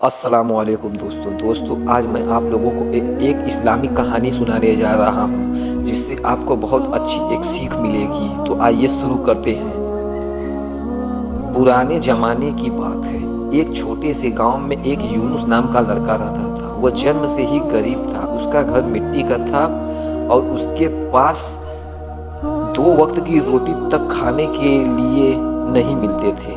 अस्सलामुअलैकुम दोस्तों आज मैं आप लोगों को एक इस्लामिक कहानी सुनाने जा रहा हूँ जिससे आपको बहुत अच्छी एक सीख मिलेगी। तो आइए शुरू करते हैं। पुराने ज़माने की बात है। एक छोटे से गांव में एक यूनुस नाम का लड़का रहता था। वह जन्म से ही गरीब था। उसका घर मिट्टी का था और उसके पास 2 वक्त की रोटी तक खाने के लिए नहीं मिलते थे।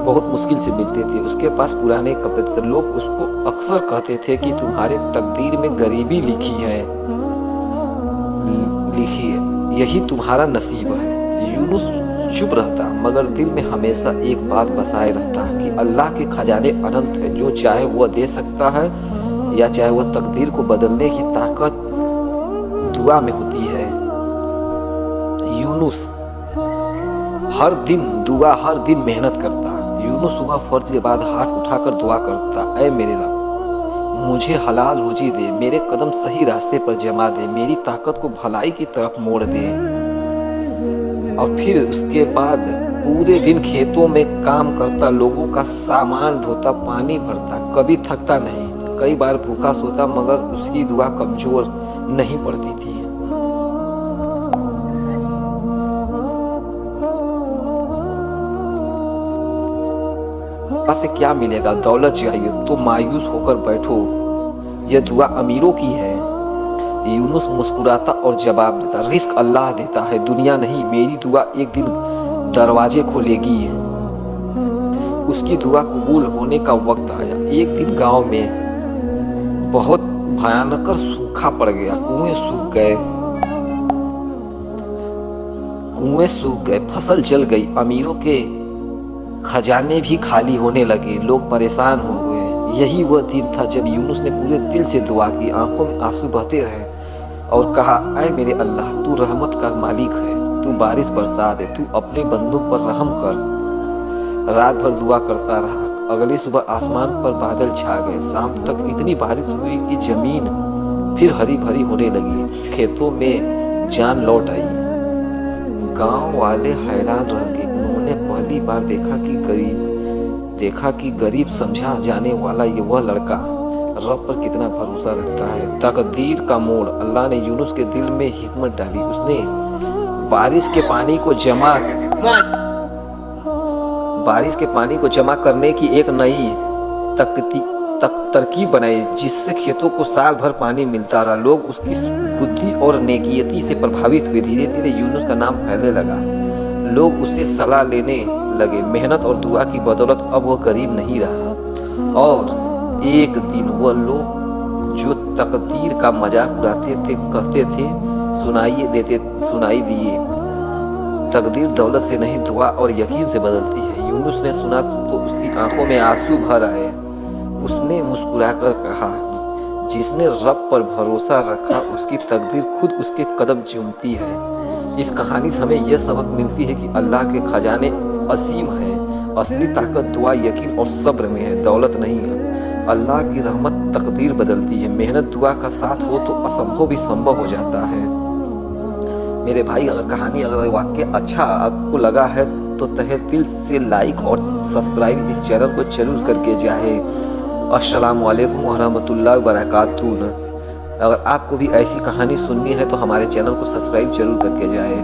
बहुत मुश्किल से मिलते थे। उसके पास पुराने कपड़े थे। लोग उसको अक्सर कहते थे कि तुम्हारे तकदीर में गरीबी लिखी है, यही तुम्हारा नसीब है। यूनुस चुप रहता मगर दिल में हमेशा एक बात बसाए रहता कि अल्लाह के खजाने अनंत है। जो चाहे वह दे सकता है या चाहे वह तकदीर को बदलने की ताकत दुआ में होती है। यूनुस हर दिन मेहनत करता। यूनुस सुबह फर्ज के बाद हाथ उठाकर दुआ करता, ऐ मेरे रब, मुझे हलाल रोजी दे, मेरे कदम सही रास्ते पर जमा दे, मेरी ताकत को भलाई की तरफ मोड़ दे। और फिर उसके बाद पूरे दिन खेतों में काम करता, लोगों का सामान ढोता, पानी भरता, कभी थकता नहीं। कई बार भूखा सोता मगर उसकी दुआ कमजोर नहीं पड़ती थी। से क्या मिलेगा, दौलत चाहिए तो मायूस होकर बैठो, यह दुआ अमीरों की है। यूनुस मुस्कुराता और जवाब देता, रिस्क अल्लाह देता है, दुनिया नहीं। मेरी दुआ एक दिन दरवाजे खोलेगी। उसकी दुआ कबूल होने का वक्त आया। एक दिन गांव में बहुत भयानक सूखा पड़ गया। कुएं सूख गए, फसल जल गई, अमीरों के खजाने भी खाली होने लगे। लोग परेशान हो गए। यही वह दिन था जब यूनुस ने पूरे दिल से दुआ की। आंखों में आंसू बहते रहे और कहा, ऐ मेरे अल्लाह, तू रहमत का मालिक है, तू बारिश बरसा दे, तू अपने बंदों पर रहम कर। रात भर दुआ करता रहा। अगली सुबह आसमान पर बादल छा गए। शाम तक इतनी बारिश हुई कि जमीन फिर हरी भरी होने लगी। खेतों में जान लौट आई। गांव वाले हैरान रह गए। उन्होंने पहली बार देखा कि गरीब समझा जाने वाला ये वह लड़का रब पर कितना भरोसा रखता है। तकदीर का मोड़। अल्लाह ने यूनुस के दिल में हिकमत डाली। उसने बारिश के पानी को जमा करने की एक नई तरकीब बनाई, जिससे खेतों को साल भर पानी मिलता रहा। लोग उसकी बुद्धि और नेकियती से प्रभावित हुए। धीरे धीरे यूनुस का नाम फैलने लगा। लोग उससे सलाह लेने लगे। मेहनत और दुआ की बदौलत अब वह गरीब नहीं रहा। और एक दिन वह लोग जो तकदीर का मजाक उड़ाते थे कहते थे, सुनाई दिए, तकदीर दौलत से नहीं दुआ और यकीन से बदलती है। यूनुस ने सुना तो उसकी आंखों में आंसू भर आए। उसने मुस्कुराकर कहा, जिसने रब पर भरोसा रखा उसकी तकदीर खुद उसके कदम चूमती है। इस कहानी से हमें यह सबक मिलती है कि अल्लाह के खजाने असीम है। असली ताकत दुआ, यकीन और सब्र में है, दौलत नहीं है। अल्लाह की रहमत तकदीर बदलती है। मेहनत दुआ का साथ हो तो असंभव भी संभव हो जाता है। मेरे भाई, अगर वाक्य अच्छा आपको लगा है तो तहे दिल से लाइक और सब्सक्राइब इस चैनल को जरूर करके जाए। अस्सलामु अलैकुम वरहमतुल्लाहि वबरकातुहू। अगर आपको भी ऐसी कहानी सुननी है तो हमारे चैनल को सब्सक्राइब जरूर करके जाए।